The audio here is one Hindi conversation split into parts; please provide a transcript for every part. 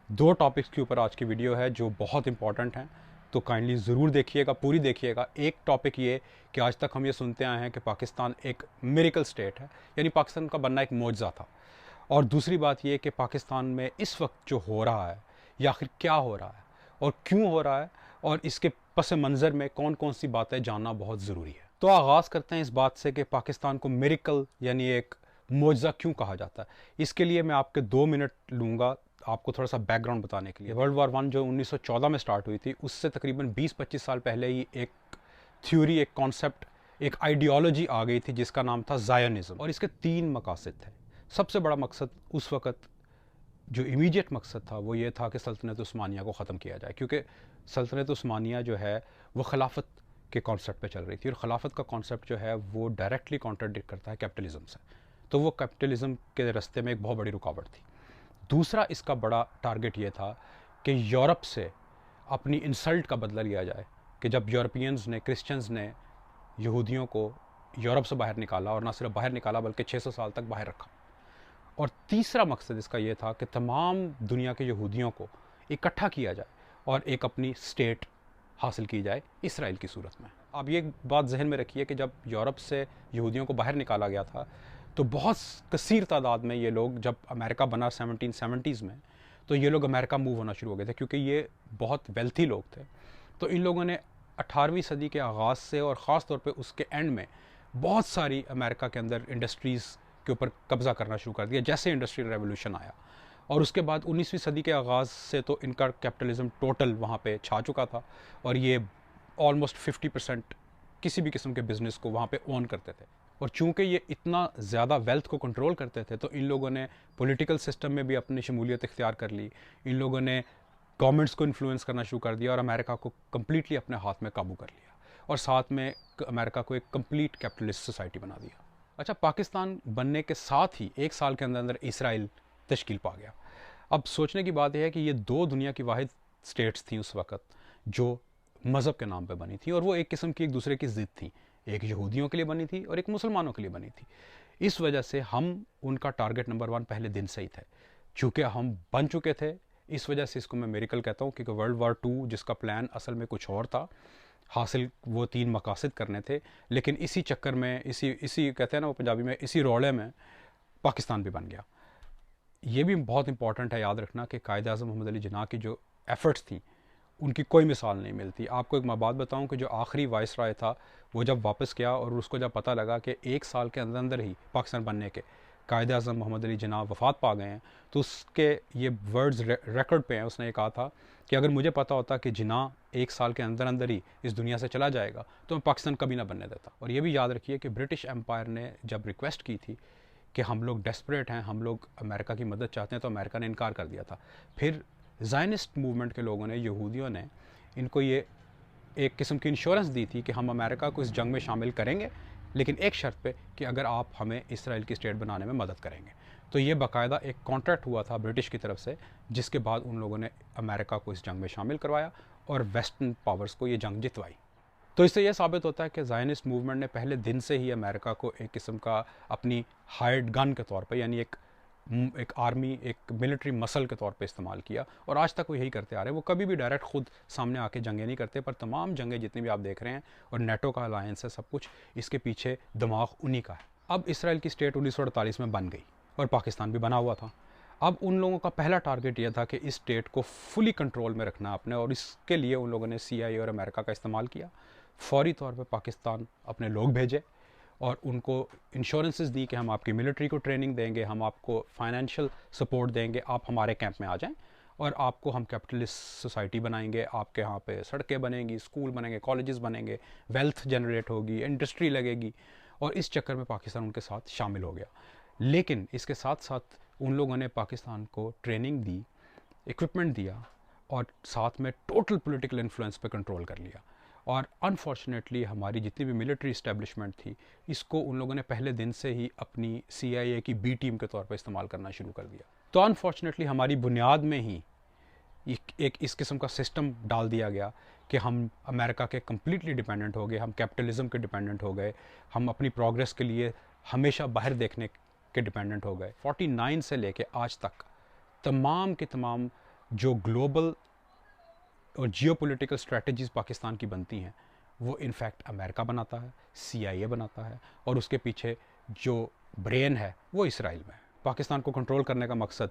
दो टॉपिक्स के ऊपर आज की वीडियो है जो बहुत इंपॉर्टेंट हैं, तो काइंडली ज़रूर देखिएगा, पूरी देखिएगा। एक टॉपिक ये कि आज तक हम ये सुनते आए हैं कि पाकिस्तान एक मिरेकल स्टेट है, यानी पाकिस्तान का बनना एक मौजज़ा था। और दूसरी बात ये कि पाकिस्तान में इस वक्त जो हो रहा है या आखिर क्या हो रहा है और क्यों हो रहा है, और इसके पस मंज़र में कौन कौन सी बातें जानना बहुत ज़रूरी है। तो आगाज़ करते हैं इस बात से कि पाकिस्तान को मिरेकल यानी एक मौजज़ा क्यों कहा जाता है। इसके लिए मैं आपके 2 मिनट लूँगा आपको थोड़ा सा बैकग्राउंड बताने के लिए। वर्ल्ड वार वन जो 1914 में स्टार्ट हुई थी, उससे तकरीबन 20-25 साल पहले ही एक थ्योरी, एक कॉन्सेप्ट, एक आइडियोलॉजी आ गई थी जिसका नाम था ज़ायनिज़्म। और इसके 3 मकासद थे। सबसे बड़ा मकसद उस वक़्त जो इमीडिएट मकसद था वो ये था कि सल्तनत उस्मानिया को ख़त्म किया जाए, क्योंकि सल्तनत उस्मानिया जो है वो खिलाफत के कॉन्सेप्ट पे चल रही थी, और ख़िलाफत का कॉन्सेप्ट जो है वो डायरेक्टली कॉन्ट्राडिक्ट करता है कैपिटलिज्म से। तो वो कैपिटलिज्म के रास्ते में एक बहुत बड़ी रुकावट थी। दूसरा इसका बड़ा टारगेट ये था कि यूरोप से अपनी इंसल्ट का बदला लिया जाए, कि जब यूरोपियंस ने, क्रिश्चियंस ने यहूदियों को यूरोप से बाहर निकाला, और ना सिर्फ बाहर निकाला बल्कि 600 साल तक बाहर रखा। और तीसरा मकसद इसका ये था कि तमाम दुनिया के यहूदियों को इकट्ठा किया जाए और एक अपनी स्टेट हासिल की जाए इसराइल की सूरत में। आप ये बात जहन में रखिए कि जब यूरोप से यहूदियों को बाहर निकाला गया था तो बहुत कसीर तादाद में ये लोग, जब अमेरिका बना 1770s में, तो ये लोग अमेरिका मूव होना शुरू हो गए थे, क्योंकि ये बहुत वेल्थी लोग थे। तो इन लोगों ने 18वीं सदी के आगाज़ से और ख़ास तौर पे उसके एंड में बहुत सारी अमेरिका के अंदर इंडस्ट्रीज़ के ऊपर कब्ज़ा करना शुरू कर दिया जैसे इंडस्ट्रियल रेवोल्यूशन आया। और उसके बाद 19वीं सदी के आगाज़ से तो इनका कैपिटलिज्म टोटल वहाँ पे छा चुका था, और ये ऑलमोस्ट 50% किसी भी किस्म के बिज़नेस को वहाँ पे ओन करते थे। और चूंकि ये इतना ज़्यादा वेल्थ को कंट्रोल करते थे, तो इन लोगों ने पॉलिटिकल सिस्टम में भी अपनी शमूलियत इख्तियार कर ली। इन लोगों ने गवर्नमेंट्स को इन्फ्लुएंस करना शुरू कर दिया और अमेरिका को कम्प्लीटली अपने हाथ में काबू कर लिया, और साथ में अमेरिका को एक कम्प्लीट कैपिटलिस्ट सोसाइटी बना दिया। अच्छा, पाकिस्तान बनने के साथ ही 1 साल के अंदर अंदर इसराइल तश्कील पा गया। अब सोचने की बात यह है कि ये दो दुनिया की वाहिद स्टेट्स थी उस वक़्त जो मज़हब के नाम पे बनी थी, और वो एक किस्म की एक दूसरे की ज़िद थी। एक यहूदियों के लिए बनी थी और एक मुसलमानों के लिए बनी थी। इस वजह से हम उनका टारगेट नंबर 1 पहले दिन से ही थे। चूँकि हम बन चुके थे, इस वजह से इसको मैं मिरेकल कहता हूँ, क्योंकि वर्ल्ड वार 2 जिसका प्लान असल में कुछ और था, हासिल वो 3 मकासद करने थे, लेकिन इसी चक्कर में, इसी इसी कहते हैं ना वो पंजाबी में, इसी रोड़े में पाकिस्तान भी बन गया। ये भी बहुत इंपॉर्टेंट है याद रखना कि कायद आज़म मोहम्मद अली जिन्ना की जो एफ़र्ट्स थी उनकी कोई मिसाल नहीं मिलती। आपको एक मैं बात बताऊं कि जो आखिरी वाइस राय था वो जब वापस गया और उसको जब पता लगा कि 1 साल के अंदर अंदर ही पाकिस्तान बनने के कायद आज़म मोहम्मद अली जिन्ना वफ़ात पा गए हैं, तो उसके ये वर्ड्स रिकॉर्ड पे हैं। उसने ये कहा था कि अगर मुझे पता होता कि जिन्ना 1 साल के अंदर अंदर ही इस दुनिया से चला जाएगा तो मैं पाकिस्तान कभी ना बनने देता। और ये भी याद रखिए कि ब्रिटिश एम्पायर ने जब रिक्वेस्ट की थी कि हम लोग डेस्परेट हैं, हम लोग अमेरिका की मदद चाहते हैं, तो अमेरिका ने इनकार कर दिया था। फिर ज़ायनिस्ट मूवमेंट के लोगों ने, यहूदियों ने, इनको ये एक किस्म की इंश्योरेंस दी थी कि हम अमेरिका को इस जंग में शामिल करेंगे, लेकिन एक शर्त पे कि अगर आप हमें इसराइल की स्टेट बनाने में मदद करेंगे। तो ये बाकायदा एक कॉन्ट्रैक्ट हुआ था ब्रिटिश की तरफ से, जिसके बाद उन लोगों ने अमेरिका को इस जंग में शामिल करवाया और वेस्टर्न पावर्स को ये जंग जितवाई। तो इससे यह साबित होता है कि ज़ायनिस्ट मूवमेंट ने पहले दिन से ही अमेरिका को एक किस्म का अपनी हायर्ड गन के तौर पर, यानी एक आर्मी, एक मिलिट्री मसल के तौर पे इस्तेमाल किया, और आज तक वो यही करते आ रहे हैं। वो कभी भी डायरेक्ट खुद सामने आके जंगें नहीं करते, पर तमाम जंगें जितनी भी आप देख रहे हैं, और नेटो का अलायंस है, सब कुछ इसके पीछे दिमाग उन्हीं का है। अब इसराइल की स्टेट 1948 में बन गई और पाकिस्तान भी बना हुआ था। अब उन लोगों का पहला टारगेट यह था कि इस स्टेट को फुली कंट्रोल में रखना अपने, और इसके लिए उन लोगों ने CIA और अमेरिका का इस्तेमाल किया। फौरी तौर पर पाकिस्तान अपने लोग भेजे और उनको इंश्योरेंसेस दी कि हम आपकी मिलिट्री को ट्रेनिंग देंगे, हम आपको फाइनेंशियल सपोर्ट देंगे, आप हमारे कैंप में आ जाएं, और आपको हम कैपिटलिस्ट सोसाइटी बनाएंगे, आपके यहाँ पे सड़कें बनेंगी, स्कूल बनेंगे, कॉलेजेस बनेंगे, वेल्थ जनरेट होगी, इंडस्ट्री लगेगी। और इस चक्कर में पाकिस्तान उनके साथ शामिल हो गया। लेकिन इसके साथ साथ उन लोगों ने पाकिस्तान को ट्रेनिंग दी, इक्विपमेंट दिया, और साथ में टोटल पॉलिटिकल इन्फ्लुएंस पे कंट्रोल कर लिया। और अनफॉर्चुनेटली हमारी जितनी भी मिलिट्री इस्टेब्लिशमेंट थी, इसको उन लोगों ने पहले दिन से ही अपनी CIA की B टीम के तौर पर इस्तेमाल करना शुरू कर दिया। तो अनफॉर्चुनेटली हमारी बुनियाद में ही एक इस किस्म का सिस्टम डाल दिया गया कि हम अमेरिका के कम्प्लीटली डिपेंडेंट हो गए, हम कैपिटलिज्म के डिपेंडेंट हो गए, हम अपनी प्रोग्रेस के लिए हमेशा बाहर देखने के डिपेंडेंट हो गए। 49 से लेके आज तक तमाम के तमाम जो ग्लोबल और जियोपॉलिटिकल स्ट्रेटजीज़ पाकिस्तान की बनती हैं वो इनफैक्ट अमेरिका बनाता है, CIA बनाता है, और उसके पीछे जो ब्रेन है वो इसराइल में है। पाकिस्तान को कंट्रोल करने का मकसद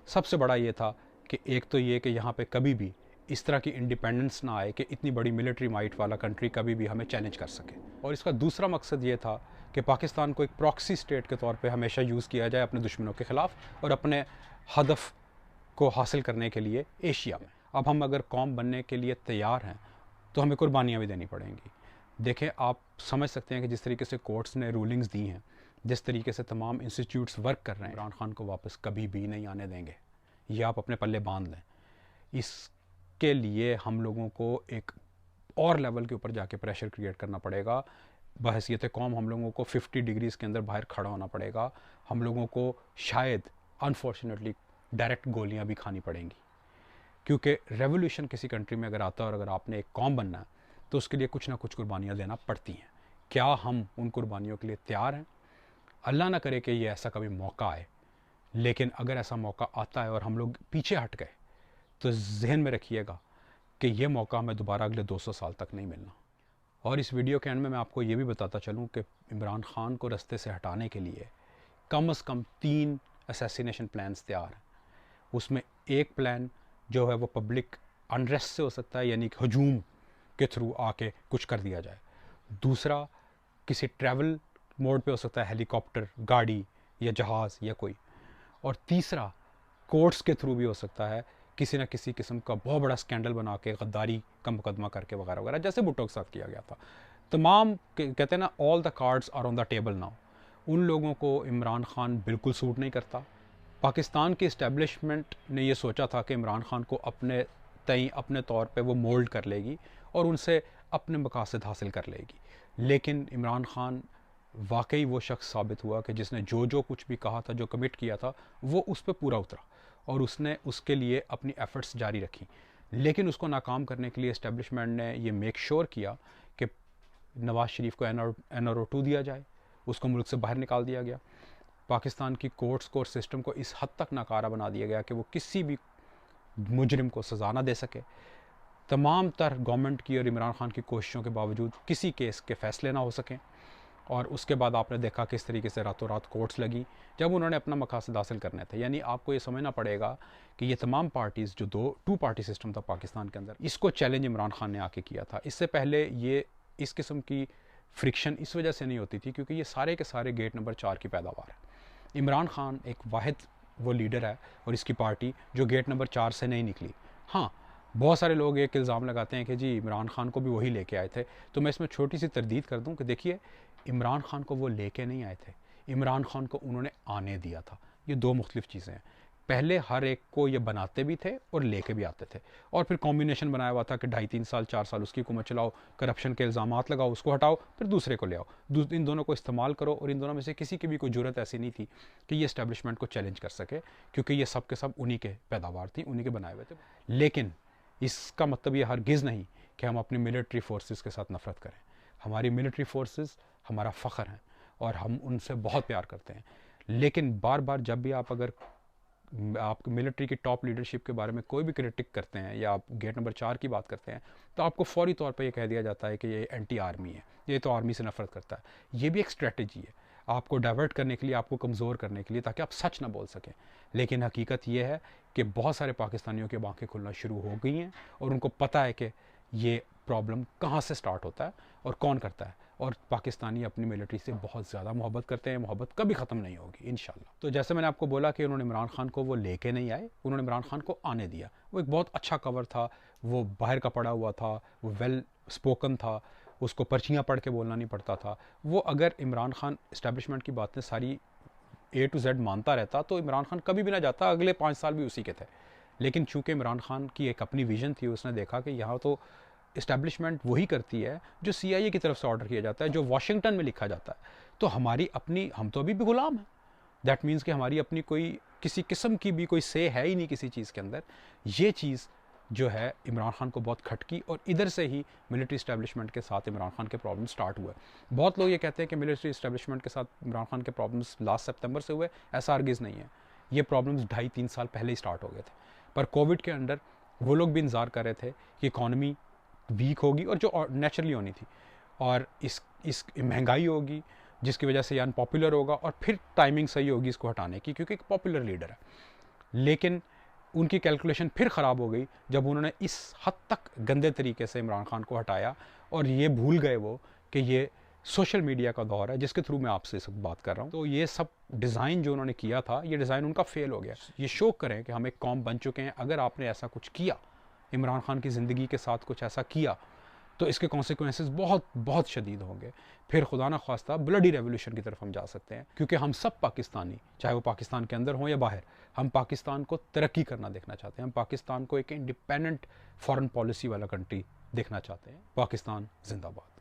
सबसे बड़ा ये था कि एक तो ये कि यहाँ पे कभी भी इस तरह की इंडिपेंडेंस ना आए कि इतनी बड़ी मिलिट्री माइट वाला कंट्री कभी भी हमें चैलेंज कर सके, और इसका दूसरा मकसद ये था कि पाकिस्तान को एक प्रॉक्सी स्टेट के तौर पे हमेशा यूज़ किया जाए अपने दुश्मनों के ख़िलाफ़ और अपने हदफ को हासिल करने के लिए एशिया में। अब हम अगर कौम बनने के लिए तैयार हैं तो हमें कुर्बानियाँ भी देनी पड़ेंगी। देखें, आप समझ सकते हैं कि जिस तरीके से कोर्ट्स ने रूलिंग्स दी हैं, जिस तरीके से तमाम इंस्टीट्यूट्स वर्क कर रहे हैं, इमरान खान को वापस कभी भी नहीं आने देंगे। ये आप अपने पल्ले बांध लें। इसके लिए हम लोगों को एक और लेवल के ऊपर जाके प्रेशर क्रिएट करना पड़ेगा। बहसीत कौम हम लोगों को 50 डिग्रीज़ के अंदर बाहर खड़ा होना पड़ेगा। हम लोगों को शायद अनफॉर्चुनेटली डायरेक्ट गोलियां भी खानी पड़ेंगी, क्योंकि रेवोल्यूशन किसी कंट्री में अगर आता है और अगर आपने एक कौम बनना है तो उसके लिए कुछ ना कुछ कुर्बानियाँ देना पड़ती हैं। क्या हम उन कुर्बानियों के लिए तैयार हैं? अल्लाह ना करे कि ये ऐसा कभी मौका आए, लेकिन अगर ऐसा मौका आता है और हम लोग पीछे हट गए तो जहन में रखिएगा कि ये मौका हमें दोबारा अगले 200 साल तक नहीं मिलना। और इस वीडियो के एंड में मैं आपको ये भी बताता चलूँ कि इमरान खान को रास्ते से हटाने के लिए कम से कम 3 असैसिनेशन प्लान्स तैयार हैं। उसमें एक प्लान जो है वो पब्लिक अनरेस्ट से हो सकता है, यानी कि हजूम के थ्रू आके कुछ कर दिया जाए। दूसरा किसी ट्रैवल मोड पे हो सकता है, हेलीकॉप्टर, गाड़ी या जहाज़ या कोई। और तीसरा कोर्ट्स के थ्रू भी हो सकता है, किसी न किसी किस्म का बहुत बड़ा स्कैंडल बना के गद्दारी का मुकदमा करके वगैरह वगैरह, जैसे भुट्टो के साथ किया गया था। तमाम कहते हैं ना, all the cards are on the table now. उन लोगों को इमरान खान बिल्कुल सूट नहीं करता। पाकिस्तान की इस्टेब्लिशमेंट ने ये सोचा था कि इमरान खान को अपने तय अपने तौर पे वो मोल्ड कर लेगी और उनसे अपने मकासद हासिल कर लेगी, लेकिन इमरान खान वाकई वो शख्स साबित हुआ कि जिसने जो जो कुछ भी कहा था, जो कमिट किया था, वो उस पर पूरा उतरा और उसने उसके लिए अपनी एफ़र्ट्स जारी रखी। लेकिन उसको नाकाम करने के लिए इस्टेब्लिशमेंट ने ये मेक श्योर किया कि नवाज़ शरीफ को NRO 2 दिया जाए, उसको मुल्क से बाहर निकाल दिया गया। पाकिस्तान की कोर्ट्स को और सिस्टम को इस हद तक नाकारा बना दिया गया कि वो किसी भी मुजरिम को सज़ा ना दे सके। तमाम तर गवर्नमेंट की और इमरान खान की कोशिशों के बावजूद किसी केस के फ़ैसले ना हो सकें। और उसके बाद आपने देखा किस तरीके से रातों रात कोर्ट्स लगी जब उन्होंने अपना मकासद हासिल करने थे। यानी आपको ये समझना पड़ेगा कि ये तमाम पार्टीज़ जो 2 पार्टी सिस्टम था पाकिस्तान के अंदर, इसको चैलेंज इमरान खान ने आके किया था। इससे पहले ये इस किस्म की फ्रिक्शन इस वजह से नहीं होती थी क्योंकि ये सारे के सारे गेट नंबर 4 की पैदावार है। इमरान खान एक वाहिद वो लीडर है और इसकी पार्टी जो गेट नंबर 4 से नहीं निकली। हाँ, बहुत सारे लोग एक इल्ज़ाम लगाते हैं कि जी इमरान खान को भी वही लेके आए थे, तो मैं इसमें छोटी सी तरदीद कर दूं कि देखिए, इमरान खान को वो लेके नहीं आए थे, इमरान खान को उन्होंने आने दिया था। ये 2 मुख्तलिफ चीज़ें हैं। पहले हर एक को ये बनाते भी थे और लेके भी आते थे, और फिर कॉम्बिनेशन बनाया हुआ था कि 2.5-3 साल 4 साल उसकी हुकूमत चलाओ, करप्शन के इल्ज़ामात लगाओ, उसको हटाओ, फिर दूसरे को ले आओ, इन दोनों को इस्तेमाल करो। और इन दोनों में से किसी की भी कोई ज़रूरत ऐसी नहीं थी कि ये इस्टेब्लिशमेंट को चैलेंज कर सके, क्योंकि ये सब के सब उन्हीं के पैदावार थी, उन्हीं के बनाए हुए थे। लेकिन इसका मतलब ये हरगिज़ नहीं कि हम अपनी मिलिट्री फोर्सेस के साथ नफ़रत करें। हमारी मिलिट्री फोर्सेस हमारा फ़ख्र हैं और हम उनसे बहुत प्यार करते हैं। लेकिन बार बार जब भी आप मिलिट्री की टॉप लीडरशिप के बारे में कोई भी क्रिटिक करते हैं या आप गेट नंबर 4 की बात करते हैं, तो आपको फौरी तौर पर यह कह दिया जाता है कि ये एंटी आर्मी है, ये तो आर्मी से नफ़रत करता है। ये भी एक स्ट्रेटजी है आपको डाइवर्ट करने के लिए, आपको कमज़ोर करने के लिए, ताकि आप सच ना बोल सकें। लेकिन हकीकत यह है कि बहुत सारे पाकिस्तानियों की आँखें खुलना शुरू हो गई हैं और उनको पता है कि ये प्रॉब्लम कहाँ से स्टार्ट होता है और कौन करता है। और पाकिस्तानी अपनी मिलिट्री से बहुत ज़्यादा मोहब्बत करते हैं, मोहब्बत कभी ख़त्म नहीं होगी इंशाल्लाह। तो जैसे मैंने आपको बोला कि उन्होंने इमरान खान को वो लेके नहीं आए, उन्होंने इमरान खान को आने दिया। वो एक बहुत अच्छा कवर था, वो बाहर का पड़ा हुआ था, वो वेल स्पोकन था, उसको पर्चियाँ पढ़ के बोलना नहीं पड़ता था। वो अगर इमरान खान इस्टेब्लिशमेंट की बातें सारी A to Z मानता रहता तो इमरान खान कभी भी ना जाता, अगले 5 साल भी उसी के थे। लेकिन चूंकि इमरान खान की एक अपनी विजन थी, उसने देखा कि यहाँ तो इस्टेब्लिशमेंट वही करती है जो CIA की तरफ से ऑर्डर किया जाता है, जो वाशिंगटन में लिखा जाता है। तो हमारी अपनी, हम तो अभी भी गुलाम हैं। दैट मीन्स कि हमारी अपनी कोई किसी किस्म की भी कोई से है ही नहीं किसी चीज़ के अंदर। ये चीज़ जो है इमरान खान को बहुत खटकी और इधर से ही मिलिट्री इस्टेब्लिशमेंट के साथ इमरान खान के प्रॉब्लम स्टार्ट हुए। बहुत लोग ये कहते हैं कि मिलिट्री इस्टेब्लिशमेंट के साथ इमरान खान के प्रॉब्लम्स लास्ट सितंबर से हुए, ऐसा हरगिज़ नहीं है। ये प्रॉब्लम्स 2.5-3 साल पहले ही स्टार्ट हो गए थे। पर कोविड के अंदर वो लोग भी इंतज़ार कर रहे थे कि इकॉनमी वीक होगी और जो नेचुरली होनी थी, और इस महंगाई होगी जिसकी वजह से ये अनपॉपुलर होगा, और फिर टाइमिंग सही होगी इसको हटाने की क्योंकि एक पॉपुलर लीडर है। लेकिन उनकी कैलकुलेशन फिर ख़राब हो गई जब उन्होंने इस हद तक गंदे तरीके से इमरान खान को हटाया, और ये भूल गए वो कि ये सोशल मीडिया का दौर है जिसके थ्रू मैं आपसे सब बात कर रहा हूँ। तो ये सब डिज़ाइन जो उन्होंने किया था, ये डिज़ाइन उनका फेल हो गया। ये शो करें कि हम एक कौम बन चुके हैं। अगर आपने ऐसा कुछ किया, इमरान खान की ज़िंदगी के साथ कुछ ऐसा किया, तो इसके कॉन्सिक्वेंसेस बहुत बहुत शदीद होंगे। फिर खुदा ना ख्वास्ता ब्लडी रेवोल्यूशन की तरफ हम जा सकते हैं, क्योंकि हम सब पाकिस्तानी, चाहे वो पाकिस्तान के अंदर हो या बाहर, हम पाकिस्तान को तरक्की करना देखना चाहते हैं। हम पाकिस्तान को एक इंडिपेंडेंट फॉरेन पॉलिसी वाला कंट्री देखना चाहते हैं। पाकिस्तान जिंदाबाद।